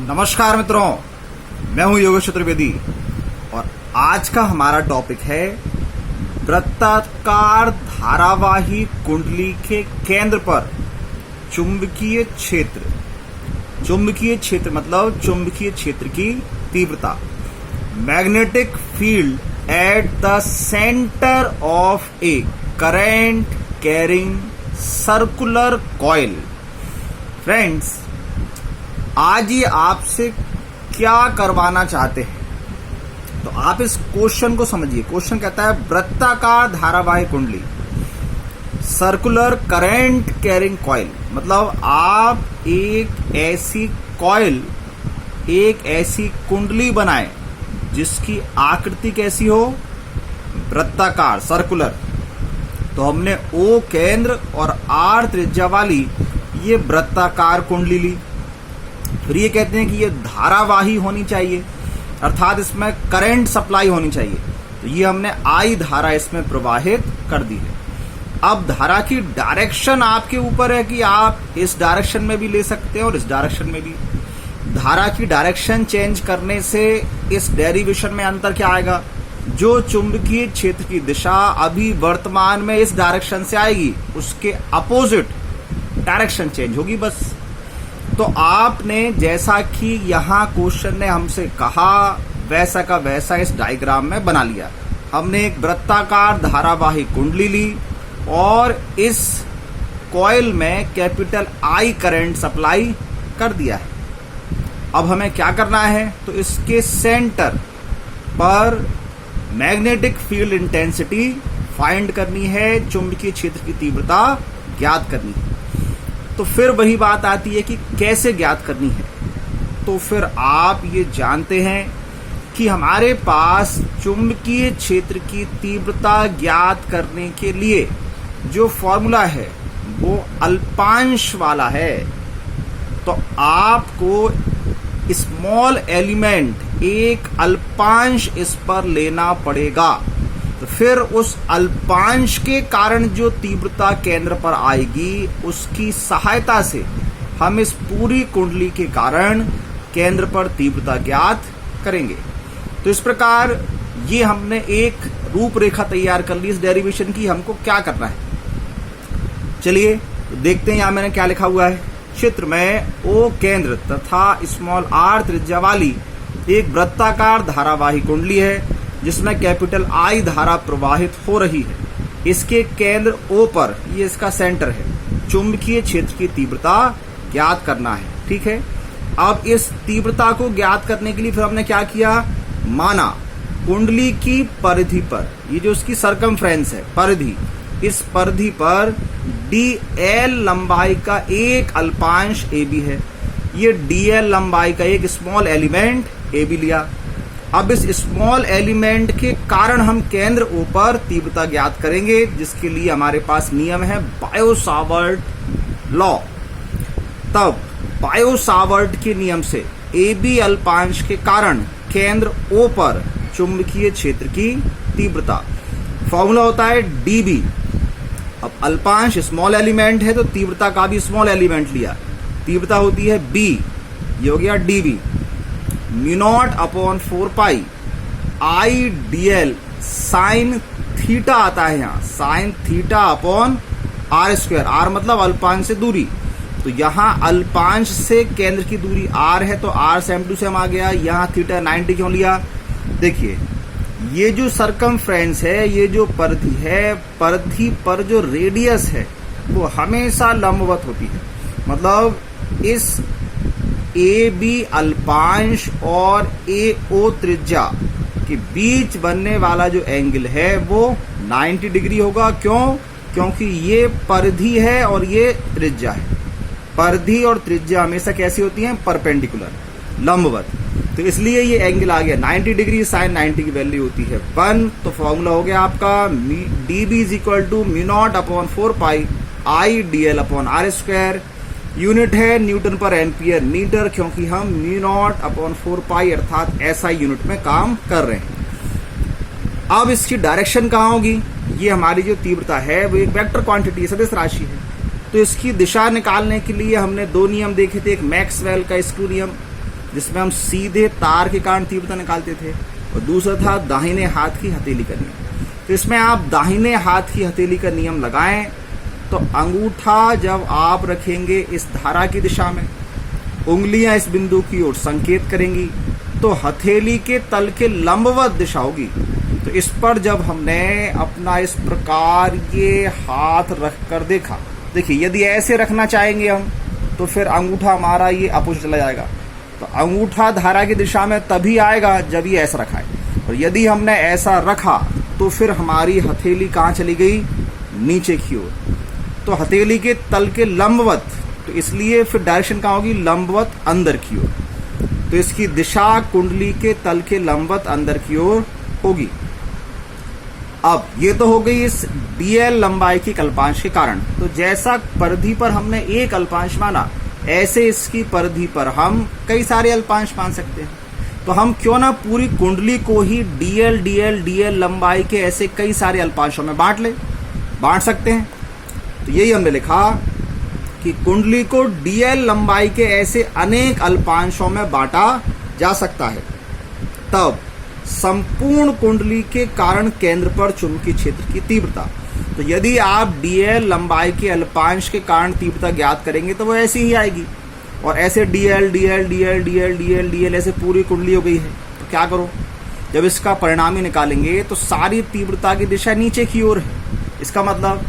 नमस्कार मित्रों, मैं हूं योगेश चतुर्वेदी और आज का हमारा टॉपिक है वृत्ताकार धारावाही कुंडली के केंद्र पर चुंबकीय क्षेत्र। चुंबकीय क्षेत्र मतलब चुंबकीय क्षेत्र की तीव्रता। Magnetic field at the centre of A current carrying circular coil. Friends, आज ये आपसे क्या करवाना चाहते हैं, तो आप इस क्वेश्चन को समझिए। क्वेश्चन कहता है वृत्ताकार धारावाही कुंडली, सर्कुलर करंट कैरिंग कॉइल। मतलब आप एक ऐसी कॉइल, एक ऐसी कुंडली बनाएं जिसकी आकृति कैसी हो, वृत्ताकार, सर्कुलर। तो हमने O केंद्र और R त्रिज्या वाली ये वृत्ताकार कुंडली ली। फिर ये कहते हैं कि ये धारावाही होनी चाहिए, अर्थात इसमें करंट सप्लाई होनी चाहिए। तो ये हमने I धारा इसमें प्रवाहित कर दी है। अब धारा की डायरेक्शन आपके ऊपर है कि आप इस डायरेक्शन में भी ले सकते हैं और इस डायरेक्शन में भी। धारा की डायरेक्शन चेंज करने से इस डेरिवेशन में अंतर क्या आएगा? जो चुंबकीय क्षेत्र की दिशा अभी वर्तमान में इस डायरेक्शन से आएगी, उसके अपोजिट डायरेक्शन चेंज होगी बस। तो आपने जैसा कि यहाँ क्वेश्चन ने हमसे कहा वैसा का वैसा इस डायग्राम में बना लिया। हमने एक वृत्ताकार धारावाही कुंडली ली और इस कॉइल में कैपिटल I करंट सप्लाई कर दिया है। अब हमें क्या करना है? तो इसके सेंटर पर मैग्नेटिक फील्ड इंटेंसिटी फाइंड करनी है, चुंबकीय क्षेत्र की तीव्रता ज्ञात करनी है। तो फिर वही बात आती है कि कैसे ज्ञात करनी है। तो फिर आप ये जानते हैं कि हमारे पास चुंबकीय क्षेत्र की तीव्रता ज्ञात करने के लिए जो फॉर्मूला है वो अल्पांश वाला है। तो आपको स्मॉल एलिमेंट एक अल्पांश इस पर लेना पड़ेगा। तो फिर उस अल्पांश के कारण जो तीव्रता केंद्र पर आएगी, उसकी सहायता से हम इस पूरी कुंडली के कारण केंद्र पर तीव्रता ज्ञात करेंगे। तो इस प्रकार ये हमने एक रूपरेखा तैयार कर ली इस डेरिवेशन की। हमको क्या करना है, चलिए देखते हैं। यहां मैंने क्या लिखा हुआ है। चित्र में O केंद्र तथा स्मॉल r त्रिज्या वाली एक वृत्ताकार धारावाही कुंडली है जिसमें कैपिटल I धारा प्रवाहित हो रही है। इसके केंद्र O पर, ये इसका सेंटर है, चुंबकीय क्षेत्र की तीव्रता ज्ञात करना है। ठीक है। अब इस तीव्रता को ज्ञात करने के लिए फिर हमने क्या किया? माना कुंडली की परिधि पर, ये जो उसकी सरकमफ्रेंस है, परिधि, इस परिधि पर DL लंबाई का एक अल्पांश AB है। ये DL लंबाई का एक स्मॉल एलिमेंट AB लिया। अब इस स्मॉल एलिमेंट के कारण हम केंद्र O पर तीव्रता ज्ञात करेंगे, जिसके लिए हमारे पास नियम है बायो-सावर्ट लॉ। तब बायो-सावर्ट के नियम से AB अल्पांश के कारण केंद्र O पर चुंबकीय क्षेत्र की तीव्रता, फॉर्मूला होता है dB। अब अल्पांश स्मॉल एलिमेंट है तो तीव्रता का भी स्मॉल एलिमेंट लिया, तीव्रता होती है B, ये हो गया dB। μ0 upon 4 pi I dl sine theta आता है यहाँ, sine theta upon R square. R मतलब अल्पांश से दूरी। तो यहाँ अल्पांश से केंद्र की दूरी R है, तो R से M2 से हम आ गया। यहाँ थीटा 90 क्यों लिया? देखिए, ये जो सरकमफ्रेंस है, ये जो परिधि है, परिधि पर जो रेडियस है वो हमेशा लंबवत होती है। मतलब इस AB अल्पांश और AO त्रिज्या के बीच बनने वाला जो एंगल है वो 90 डिग्री होगा। क्यों? क्योंकि ये परिधि है और ये त्रिज्या है। परिधि और त्रिज्या हमेशा कैसी होती हैं? परपेंडिकुलर, लंबवत। तो इसलिए ये एंगल आ गया 90 डिग्री। साइन 90 की वैल्यू होती है 1। तो फॉर्मूला हो गया आपका dB is equal to μ0 upon 4 pi I dl upon R square. Unit है न्यूटन पर एम्पियर मीटर, क्योंकि हम μ0 अपॉन 4 पाई अर्थात SI यूनिट में काम कर रहे हैं। अब इसकी डायरेक्शन कहाँ होगी? ये हमारी जो तीव्रता है वो एक वेक्टर क्वांटिटी है, सदिश राशि है। तो इसकी दिशा निकालने के लिए हमने दो नियम देखे थे, एक मैक्सवेल का स्क्रू नियम जिसमें हम सीधे तार के कारण तीव्रता निकालते थे, और दूसरा था दाहिने हाथ की हथेली का नियम। तो इसमें आप दाहिने हाथ की हथेली का नियम लगाएं तो अंगूठा जब आप रखेंगे इस धारा की दिशा में, उंगलियां इस बिंदु की ओर संकेत करेंगी, तो हथेली के तल के लंबवत दिशा होगी। तो इस पर जब हमने अपना इस प्रकार ये हाथ रख कर देखा, देखिए यदि ऐसे रखना चाहेंगे हम तो फिर अंगूठा हमारा ये अपोजिट चला जाएगा। तो अंगूठा धारा की दिशा में तभी आएगा जब ये ऐसा रखा है, और यदि हमने ऐसा रखा तो फिर हमारी हथेली कहाँ चली गई, नीचे की ओर। तो हथेली के तल के लंबवत, तो इसलिए फिर डायरेक्शन कहाँ होगी, लंबवत अंदर की ओर। तो इसकी दिशा कुंडली के तल के लंबवत अंदर की ओर होगी। अब ये तो हो गई इस डीएल लंबाई की कल्पांश के कारण। तो जैसा परिधि पर हमने एक अल्पांश माना, ऐसे इसकी परिधि पर हम कई सारे अल्पांश मान सकते हैं। तो हम क्यों ना पूरी कुंडली को ही डीएल डीएल डीएल लंबाई के ऐसे कई सारे अल्पांशों में बांट सकते हैं। तो यही हमने लिखा कि कुंडली को डीएल लंबाई के ऐसे अनेक अल्पांशों में बांटा जा सकता है। तब संपूर्ण कुंडली के कारण केंद्र पर चुंबकीय क्षेत्र की तीव्रता, तो यदि आप डीएल लंबाई के अल्पांश के कारण तीव्रता ज्ञात करेंगे तो वो ऐसी ही आएगी। और ऐसे DL DL DL DL DL DL ऐसे पूरी कुंडली हो गई है। तो क्या करो, जब इसका परिणामी निकालेंगे तो सारी तीव्रता की दिशा नीचे की ओर है। इसका मतलब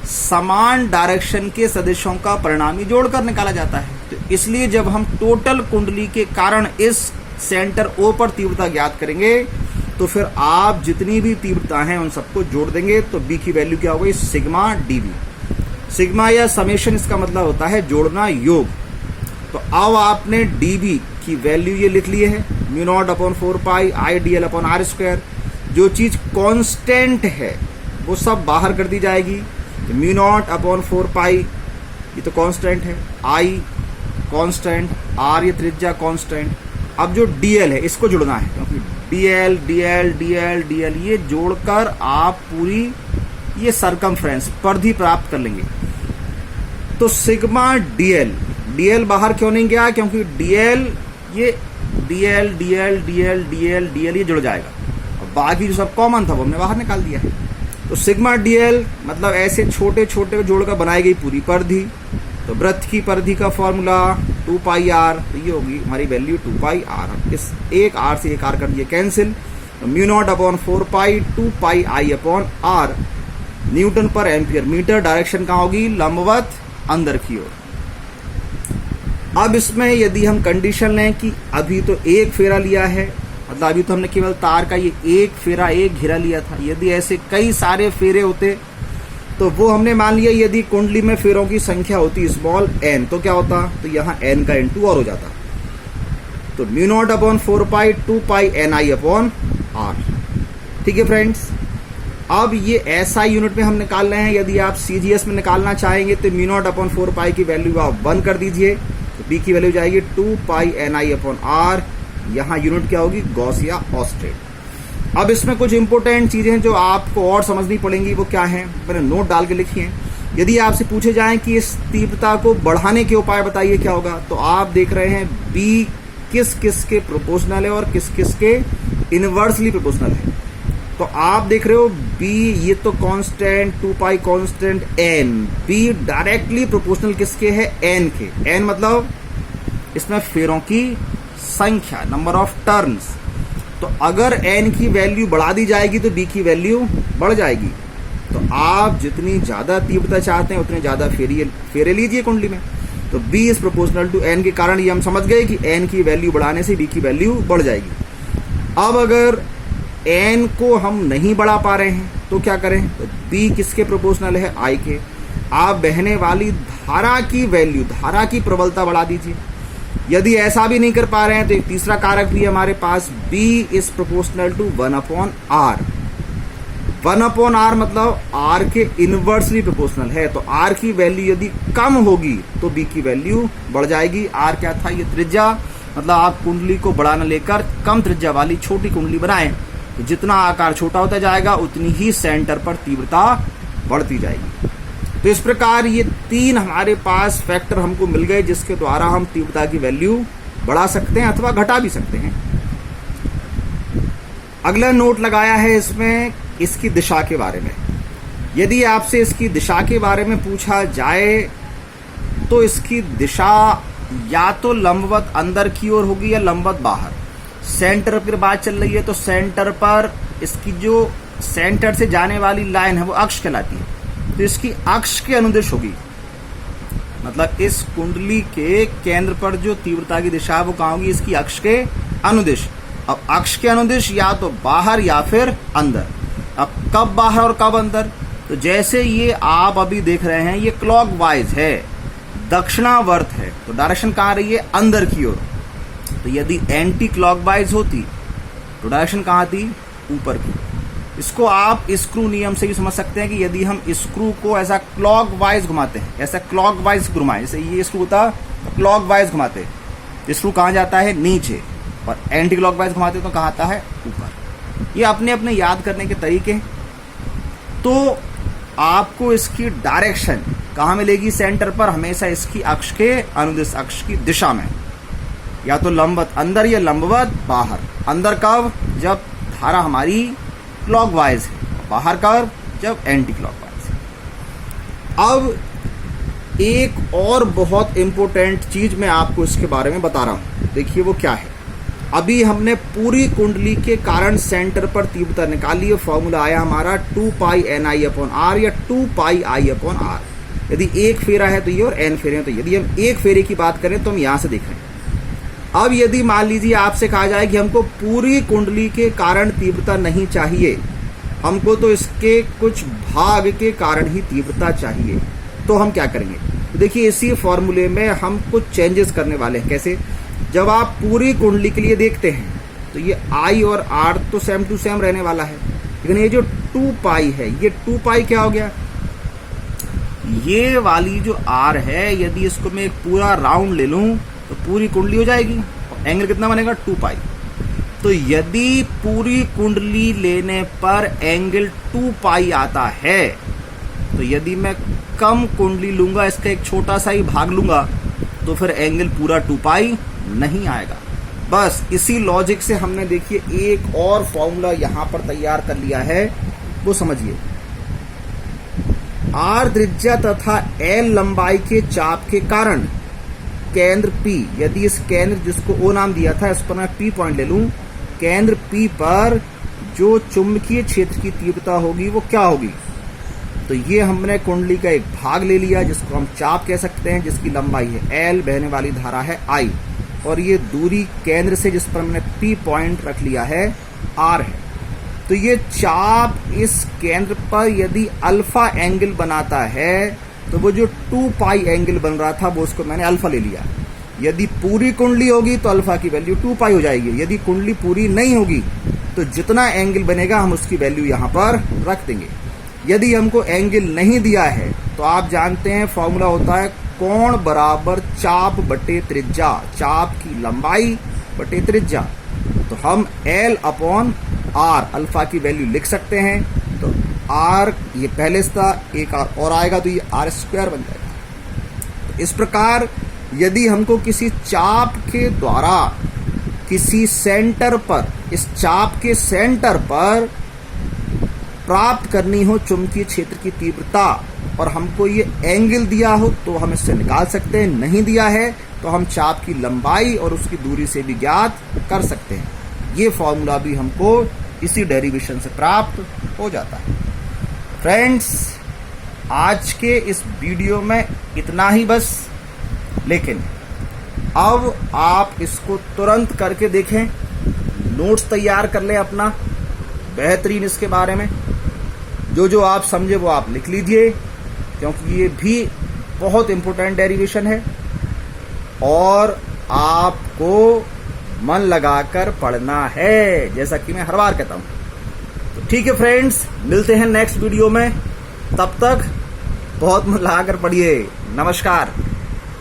समान डायरेक्शन के सदिशों का परिणामी जोड़कर निकाला जाता है। तो इसलिए जब हम टोटल कुंडली के कारण इस सेंटर ओ पर तीव्रता ज्ञात करेंगे तो फिर आप जितनी भी तीव्रता हैं उन सबको जोड़ देंगे। तो बी की वैल्यू क्या होगी, सिग्मा डीवी। सिग्मा या समेशन इसका मतलब होता है जोड़ना, योग। तो अब आपने डीबी की वैल्यू ये लिख लिए है, mu not upon 4 pi I D L upon R square. जो चीज कांस्टेंट है वो सब बाहर कर दी जाएगी। म्यू नॉट अपॉन 4 पाई ये तो कांस्टेंट है, आई कांस्टेंट, आर ये त्रिज्या कांस्टेंट। अब जो डीएल है इसको जुड़ना है, क्योंकि डीएल डीएल डीएल डीएल ये जोड़कर आप पूरी ये सरकमफ्रेंस परिधि प्राप्त कर लेंगे। तो सिग्मा डीएल, डीएल बाहर क्यों नहीं गया, क्योंकि डीएल ये DL DL DL DL DL ये जुड़ जाएगा और बाकी जो सब कॉमन था वो हमने बाहर निकाल दिया है। तो सिग्मा डीएल मतलब ऐसे छोटे छोटे जोड़कर बनाई गई पूरी परिधि। तो वृत्त की परिधि का फॉर्मूला 2 पाई आर, तो ये होगी हमारी वैल्यू 2 पाई आर। इस एक आर से एक आर कर दिए कैंसिल। तो mu not upon 4 pi 2 pi I upon R newton पर एम्पियर मीटर। डायरेक्शन कहाँ होगी, लंबवत अंदर की ओर। अब इसमें यदि हम कंडीशन लें कि अभी तो एक फेरा लिया है, मतलब अभी तो हमने केवल तार का ये एक फेरा एक घेरा लिया था। यदि ऐसे कई सारे फेरे होते तो वो हमने मान लिया, यदि कुंडली में फेरों की संख्या होती स्मॉल एन तो क्या होता, तो यहाँ एन का इनटू और हो जाता। तो mu not upon 4 pi 2 pi N I upon R. ठीक है फ्रेंड्स, अब ये एसआई यूनिट में हम निकाल रहे हैं। यदि आप सीजीएस में निकालना चाहेंगे तो म्यू नॉट अपॉन 4 पाई की वैल्यू आप 1 कर दीजिए, तो बी की वैल्यू जाएगी 2 pi N I upon are. यहाँ यूनिट क्या होगी, गॉस या ऑस्ट्रेट। अब इसमें कुछ इंपॉर्टेंट चीजें जो आपको और समझनी पड़ेंगी, वो क्या है, मैंने नोट डाल के लिखी है। यदि आपसे पूछे जाएं कि इस तीव्रता को बढ़ाने के उपाय बताइए क्या होगा, तो आप देख रहे हैं बी किस किस के प्रोपोर्शनल है और किस किस के इनवर्सली प्रोपोर्शनल है। तो आप देख रहे हो बी ये तो constant 2 pi constant N, B directly proportional किसके है, एन के। एन मतलब इसमें फेरों की संख्या, नंबर ऑफ टर्न्स। तो अगर एन की वैल्यू बढ़ा दी जाएगी तो बी की वैल्यू बढ़ जाएगी। तो आप जितनी ज्यादा तीव्रता चाहते हैं उतने ज्यादा फेरे लीजिए कुंडली में। तो B is proportional to N के कारण ये हम समझ गए कि एन की वैल्यू बढ़ाने से बी की वैल्यू बढ़ जाएगी। अब अगर एन को हम नहीं बढ़ा पा रहे हैं तो क्या करें, तो बी किसके प्रोपोर्शनल है, आई के। आप बहने वाली धारा की वैल्यू, धारा की प्रबलता बढ़ा दीजिए। यदि ऐसा भी नहीं कर पा रहे हैं तो एक तीसरा कारक भी हमारे पास, B is proportional to 1 upon R. 1 upon R मतलब R के इनवर्सली प्रोपोर्शनल है। तो R की वैल्यू यदि कम होगी तो B की वैल्यू बढ़ जाएगी। R क्या था, ये त्रिज्या, मतलब आप कुंडली को बढ़ाना लेकर कम त्रिज्या वाली छोटी कुंडली बनाएं तो जितना आकार छोटा होता जाएगा उतनी ही सेंटर पर तीव्रता बढ़ती जाएगी। तो इस प्रकार ये 3 हमारे पास फैक्टर हमको मिल गए जिसके द्वारा हम तीव्रता की वैल्यू बढ़ा सकते हैं अथवा घटा भी सकते हैं। अगला नोट लगाया है इसमें इसकी दिशा के बारे में। यदि आपसे इसकी दिशा के बारे में पूछा जाए तो इसकी दिशा या तो लंबवत अंदर की ओर होगी या लंबवत बाहर। सेंटर पर बात चल रही है तो सेंटर पर इसकी जो सेंटर से जाने वाली लाइन है वो अक्ष कहलाती है, तो इसकी अक्ष के अनुदिश होगी। मतलब इस कुंडली के केंद्र पर जो तीव्रता की दिशा है वो कहाँ होगी? इसकी अक्ष के अनुदिश। अब अक्ष के अनुदिश या तो बाहर या फिर अंदर। अब कब बाहर और कब अंदर? तो जैसे ये आप अभी देख रहे हैं ये क्लॉकवाइज है, दक्षिणावर्त है, तो डायरेक्शन कहाँ रही है? अंदर की ओर। तो यदि एंटी क्लॉकवाइज होती तो डायरेक्शन कहाँ थी? ऊपर की। इसको आप स्क्रू नियम से भी समझ सकते हैं कि यदि हम स्क्रू को ऐसा क्लॉकवाइज घुमाते हैं, ऐसा क्लॉकवाइज घुमाएं, जैसे ये स्क्रू होता तो क्लॉकवाइज घुमाते, स्क्रू कहाँ जाता है? नीचे। और एंटी क्लॉकवाइज घुमाते तो कहाँ आता है? ऊपर। ये अपने अपने याद करने के तरीके हैं। तो आपको इसकी डायरेक्शन कहाँ मिलेगी? सेंटर पर, हमेशा इसकी अक्ष के अनुदिश, अक्ष की दिशा में, या तो लंबवत अंदर या लंबवत बाहर। अंदर कब? जब धारा हमारी क्लॉकवाइज है, बाहर कब? जब एंटी क्लॉकवाइज है। अब एक और बहुत इंपॉर्टेंट चीज मैं आपको इसके बारे में बता रहा हूं, देखिए वो क्या है। अभी हमने पूरी कुंडली के कारण सेंटर पर तीव्रता निकाली है। फॉर्मूला आया हमारा 2 पाई NI/R या 2 पाई I/R। यदि एक फेरा है तो ये और n फेरे हैं तो। यदि हम एक फेरे की बात करें तो हम यहां से देख रहे हैं। अब यदि मान लीजिए आपसे कहा जाए कि हमको पूरी कुंडली के कारण तीव्रता नहीं चाहिए, हमको तो इसके कुछ भाग के कारण ही तीव्रता चाहिए, तो हम क्या करेंगे? तो देखिए इसी फॉर्मूले में हम कुछ चेंजेस करने वाले हैं। कैसे? जब आप पूरी कुंडली के लिए देखते हैं तो ये I और R तो सेम टू सेम रहने वाला है, लेकिन ये जो 2 पाई है, ये 2 पाई क्या हो गया? ये वाली जो R है, यदि इसको मैं एक पूरा राउंड ले लूं तो पूरी कुंडली हो जाएगी। और एंगल कितना बनेगा? 2 पाई। तो यदि पूरी कुंडली लेने पर एंगल 2 पाई आता है, तो यदि मैं कम कुंडली लूंगा, इसका एक छोटा सा ही भाग लूंगा, तो फिर एंगल पूरा 2 पाई नहीं आएगा। बस इसी लॉजिक से हमने देखिए एक और फॉर्मूला यहां पर तैयार कर लिया है, वो समझिए। R त्रिज्या तथा L लंबाई के चाप के कारण केंद्र P, यदि इस केंद्र जिसको O नाम दिया था इस पर मैं P पॉइंट ले लूं, केंद्र P पर जो चुंबकीय क्षेत्र की तीव्रता होगी वो क्या होगी? तो ये हमने कुंडली का एक भाग ले लिया जिसको हम चाप कह सकते हैं, जिसकी लंबाई है L, बहने वाली धारा है I, और ये दूरी केंद्र से जिस पर हमने P पॉइंट रख लिया है R है। तो ये चाप इस केंद्र पर यदि अल्फा एंगल बनाता है तो वो जो 2 पाई एंगल बन रहा था वो उसको मैंने अल्फा ले लिया। यदि पूरी कुंडली होगी तो अल्फा की वैल्यू 2 पाई हो जाएगी। यदि कुंडली पूरी नहीं होगी तो जितना एंगल बनेगा हम उसकी वैल्यू यहाँ पर रख देंगे। यदि हमको एंगल नहीं दिया है तो आप जानते हैं फॉर्मूला होता है कोण बराबर चाप बटे त्रिज्या, चाप की लंबाई बटे त्रिज्या। तो हम L/R अल्फा की वैल्यू लिख सकते हैं। तो R ये पहले से था, एक और आएगा तो ये R² बन जाएगा। तो इस प्रकार यदि हमको किसी चाप के द्वारा किसी सेंटर पर, इस चाप के सेंटर पर प्राप्त करनी हो चुंबकीय क्षेत्र की तीव्रता और हमको ये एंगल दिया हो तो हम इससे निकाल सकते हैं, नहीं दिया है तो हम चाप की लंबाई और उसकी दूरी से भी ज्ञात कर सकते हैं। ये फॉर्मूला भी हमको इसी डेरिवेशन से प्राप्त हो जाता है। फ्रेंड्स, आज के इस वीडियो में इतना ही बस, लेकिन अब आप इसको तुरंत करके देखें, नोट्स तैयार कर लें अपना बेहतरीन इसके बारे में, जो आप समझे वो आप लिख लीजिए, क्योंकि ये भी बहुत इंपॉर्टेंट डेरिवेशन है और आपको मन लगाकर पढ़ना है, जैसा कि मैं हर बार कहता हूं। तो ठीक है फ्रेंड्स, मिलते हैं नेक्स्ट वीडियो में, तब तक बहुत मन लगाकर पढ़िए। नमस्कार।